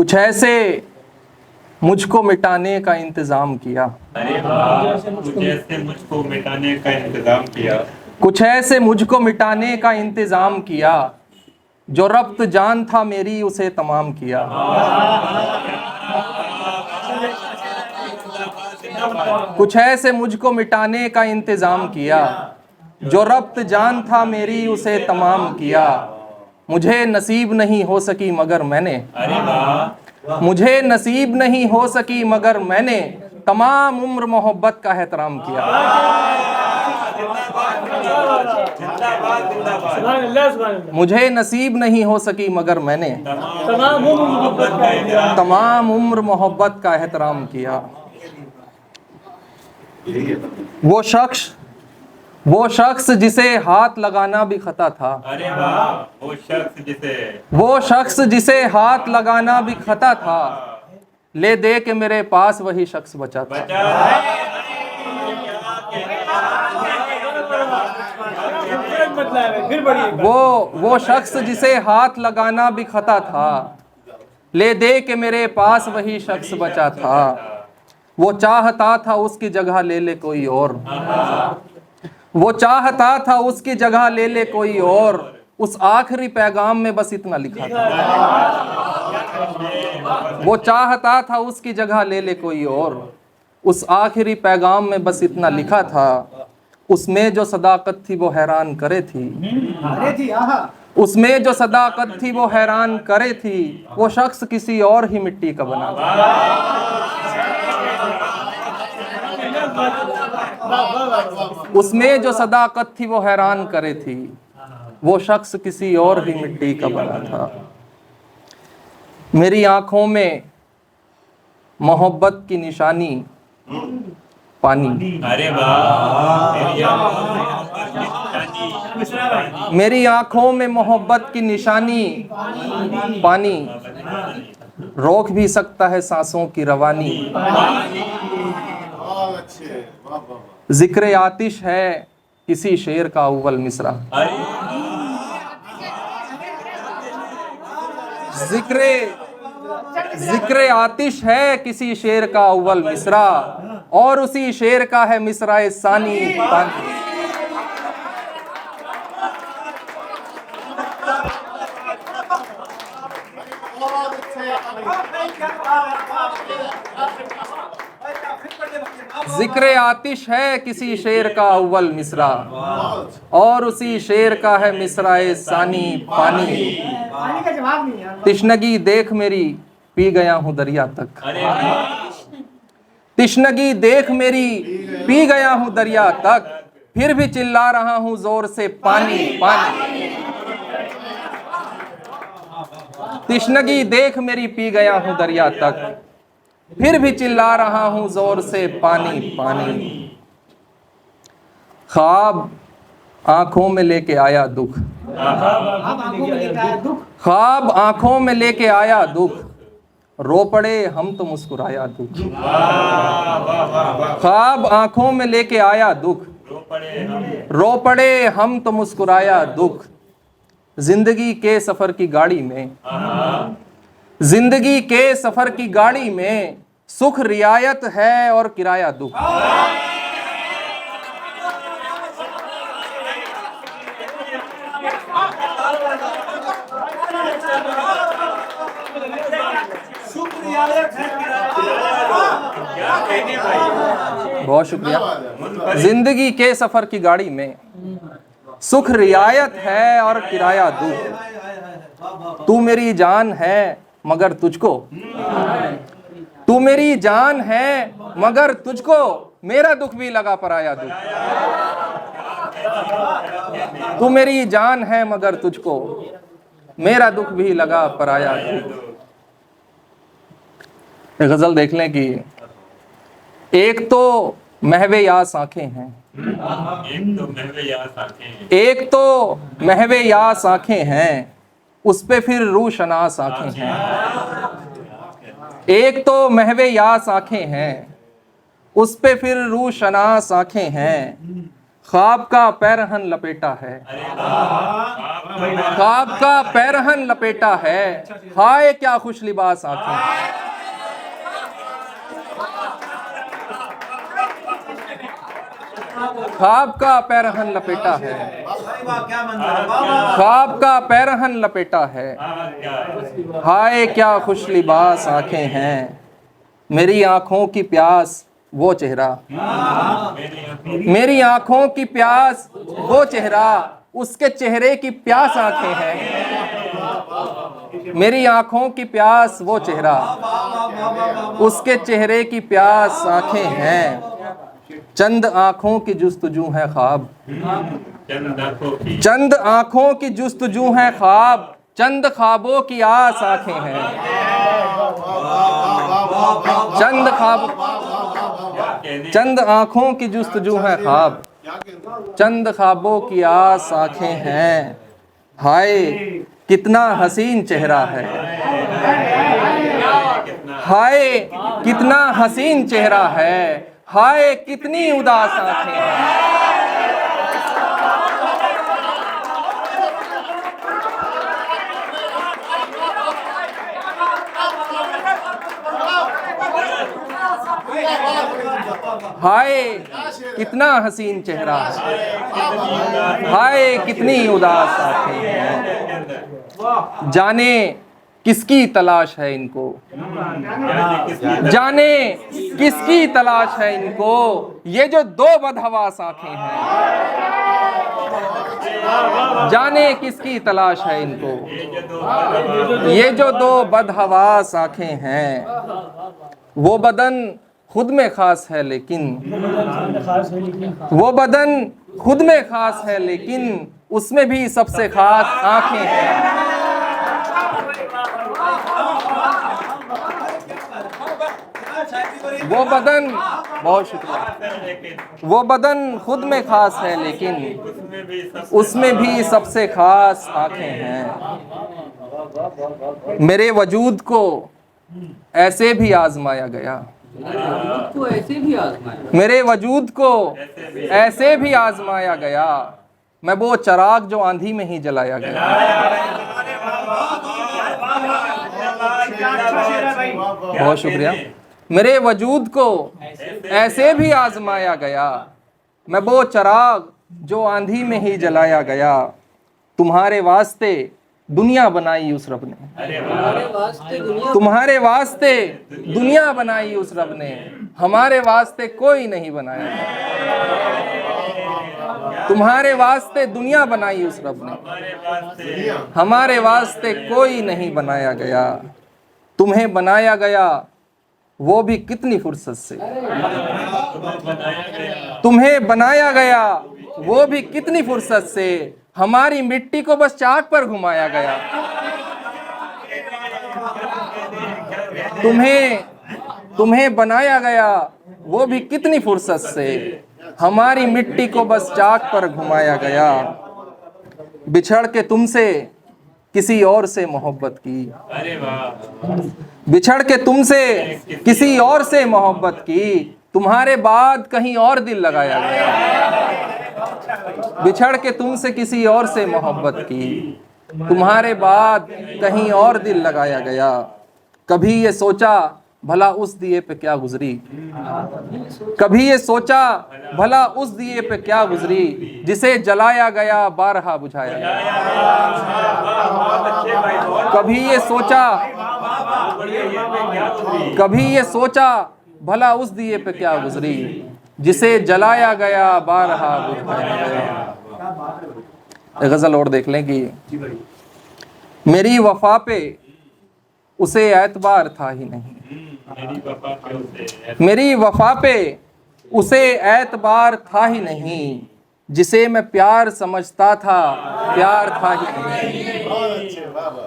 कुछ ऐसे मुझको मिटाने का इंतजाम किया। अरे वाह, कुछ ऐसे मुझको मिटाने का इंतजाम किया। कुछ ऐसे मुझको मिटाने का इंतजाम किया, जो रब्त जान था मेरी उसे तमाम किया। कुछ ऐसे मुझको मिटाने का इंतजाम किया, जो रब्त जान था मेरी उसे तमाम किया। मुझे नसीब नहीं हो सकी मगर मैंने, अरे वाह, मुझे नसीब नहीं हो सकी मगर मैंने तमाम उम्र मोहब्बत का एहतराम किया। मुझे नसीब नहीं हो सकी मगर मैंने तमाम उम्र मोहब्बत का एहतराम किया। वो शख्स जिसे हाथ लगाना भी खता था। अरे वाह, वो शख्स जिसे हाथ लगाना भी खता था, ले दे के मेरे पास वही शख्स बचा था। वो शख्स जिसे हाथ लगाना भी खता था, ले दे के मेरे पास वही शख्स बचा था। वो चाहता था उसकी जगह ले ले कोई और, वो चाहता था उसकी जगह ले ले कोई और। उस आखिरी पैगाम में बस इतना लिखा था। वो चाहता था उसकी जगह ले ले कोई और, उस आखिरी पैगाम में बस इतना लिखा था। उसमें जो सदाकत थी वो हैरान करे थी, उसमें जो सदाकत थी वो हैरान करे थी। वो शख्स किसी और ही मिट्टी का बना था। उसमें जो सदाकत थी वो हैरान करे थी, वो शख्स किसी और ही मिट्टी का बना था। मेरी आंखों में मोहब्बत की निशानी पानी। अरे वाह, मेरी आंखों में मोहब्बत की निशानी पानी, रोक भी सकता है सांसों की रवानी। जिक्र आतिश है किसी शेर का अव्वल मिसरा। जिक्र आतिश है किसी शेर का अव्वल मिसरा, और उसी शेर का है मिसरा सानी पानी। जिक्र आतिश है किसी शेर का अव्वल मिसरा, और उसी शेर का है मिसरा सानी पानी। तिश्नगी देख मेरी पी गया हूँ दरिया तक। तिश्नगी देख मेरी पी गया हूँ दरिया तक, फिर भी चिल्ला रहा हूँ जोर से पानी पानी। तिश्नगी देख मेरी पी गया हूँ दरिया तक, फिर भी चिल्ला रहा हूँ जोर से पानी पानी। ख्वाब आंखों में लेके आया दुख, ख्वाब आंखों में लेके आया दुख, रो पड़े हम तो मुस्कुराया दुख। ख्वाब आंखों में लेके आया दुख, रो पड़े हम तो मुस्कुराया दुख। जिंदगी के सफर की गाड़ी में, जिंदगी के सफर की गाड़ी में, सुख रियायत है और किराया दुख। बहुत शुक्रिया। जिंदगी के सफर की गाड़ी में सुख रियायत है और किराया दुख। तू मेरी जान है मगर तुझको, तू मेरी जान है मगर तुझको, मेरा दुख भी लगा पराया दुख। तू मेरी जान है मगर तुझको, मेरा दुख भी लगा पराया दुख। एक गजल देख लें कि एक तो महवे यास आंखें हैं, एक तो महवे यास आंखें हैं, उस पे फिर रूशनास आंखें हैं। एक तो महवे यास आंखें हैं, उस पे फिर रूशनास आंखें हैं। ख्वाब का पैरहन लपेटा है, ख्वाब का पैरहन लपेटा है, हाय क्या खुश लिबास आंखें। ख्वाब का पैरहन लपेटा है, ख्वाब का पैरहन लपेटा है, हाय क्या खुश लिबास आंखें हैं। मेरी आंखों की प्यास वो चेहरा, मेरी आंखों की प्यास वो चेहरा, उसके चेहरे की प्यास आंखें हैं। मेरी आंखों की प्यास वो चेहरा, उसके चेहरे की प्यास आंखें हैं। चंद आंखों की जुस्तजू है ख्वाब, चंद आंखों की जुस्तजू है ख्वाब, चंद ख्वाबों की आस आंखें हैं। चंद ख्वाब, चंद आंखों की जुस्तजू है ख्वाब, चंद ख्वाबों की आस आंखें हैं। हाय कितना हसीन चेहरा है, हाय कितना हसीन चेहरा है, हाय कितनी उदास आंखें हैं। हाय कितना हसीन चेहरा है, हाय कितनी उदास आंखें हैं। जाने किसकी तलाश है इनको, जाने किसकी तलाश है इनको, ये जो दो बदहवास आंखें हैं। जाने किसकी तलाश है इनको, ये जो दो बदहवास आंखें हैं। वो बदन खुद में खास है लेकिन, वो बदन खुद में खास है लेकिन, उसमें भी सबसे खास आंखें हैं। वो बदन, बहुत शुक्रिया, वो बदन खुद में खास है लेकिन, उसमें भी सबसे खास आंखें हैं। मेरे वजूद को ऐसे भी आजमाया गया, ऐसे भी आजमाया, मेरे वजूद को ऐसे भी आजमाया गया। मैं वो चिराग जो आंधी में ही जलाया गया। बहुत शुक्रिया। मेरे वजूद को ऐसे भी आजमाया गया, मैं वो चिराग जो आंधी में ही जलाया गया। तुम्हारे वास्ते दुनिया बनाई उस रब ने, तुम्हारे वास्ते दुनिया बनाई उस रब ने, हमारे वास्ते कोई नहीं बनाया। तुम्हारे वास्ते दुनिया बनाई उस रब ने, हमारे वास्ते कोई नहीं बनाया गया। तुम्हें बनाया गया वो भी कितनी फुर्सत से, तुम्हें बनाया गया वो भी कितनी फुर्सत से, हमारी मिट्टी को बस चाक पर घुमाया गया। तुम्हें बनाया गया वो भी कितनी फुर्सत से, हमारी मिट्टी को बस चाक पर घुमाया गया। बिछड़ के तुमसे किसी और से मोहब्बत की, बिछड़ के तुमसे किसी और से मोहब्बत की, तुम्हारे बाद कहीं और दिल लगाया गया। बिछड़ के तुमसे किसी और से मोहब्बत की, तुम्हारे बाद कहीं और दिल लगाया गया। कभी ये सोचा भला उस दिए पे क्या गुजरी, कभी ये सोचा भला उस दिए पे क्या गुजरी, जिसे जलाया गया बारहा बुझाया गया। कभी ये सोचा, कभी ये सोचा भला उस दिए पे क्या गुजरी, जिसे जलाया गया बारहा बुझाया गया। गजल और देख लें कि मेरी वफा पे उसे एतबार था ही नहीं, मेरी वफा पे उसे एतबार था ही नहीं, जिसे मैं प्यार समझता था प्यार था ही नहीं।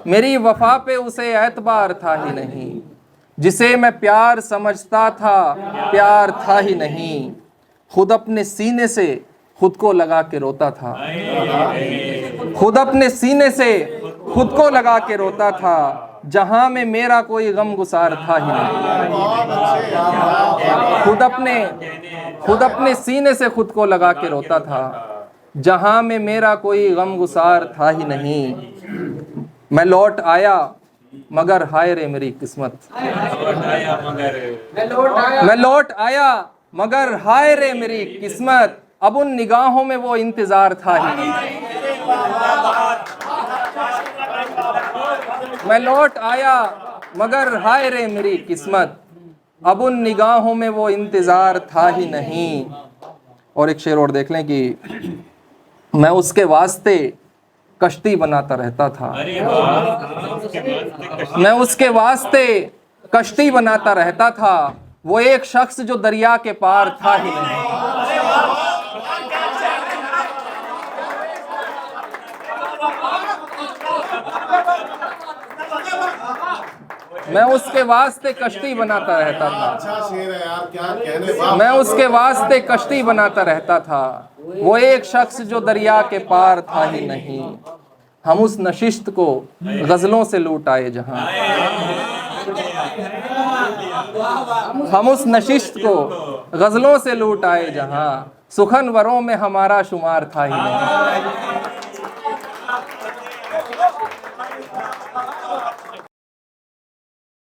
मेरी वफा पे उसे एतबार था ही नहीं, जिसे मैं प्यार समझता था प्यार था ही नहीं। खुद अपने सीने से खुद को लगा के रोता था, खुद अपने सीने से खुद को लगा के रोता था। जहां में मेरा कोई गम गुसार था ही नहीं। खुद अपने सीने से खुद को लगा के रोता था, जहां में मेरा कोई गम गुसार था ही नहीं। मैं लौट आया मगर हाय रे मेरी किस्मत, मैं लौट आया मगर हाय रे मेरी किस्मत, अब उन निगाहों में वो इंतजार था ही नहीं। मैं लौट आया मगर हाय रे मेरी किस्मत, अब उन निगाहों में वो इंतजार था ही नहीं। और एक शेर और देख लें कि मैं उसके वास्ते कश्ती बनाता रहता था, मैं उसके वास्ते कश्ती बनाता रहता था, वो एक शख्स जो दरिया के पार था ही नहीं। मैं उसके वास्ते कश्ती बनाता रहता था, अच्छा शेर है यार, क्या कहने। मैं उसके वास्ते कश्ती बनाता रहता था, वो एक शख्स जो दरिया के पार था ही नहीं। हम उस नशिस्त को गजलों से लूट आए जहां, हम उस नशिस्त को गजलों से लूट आए जहां, सुखनवरों में हमारा शुमार था ही नहीं।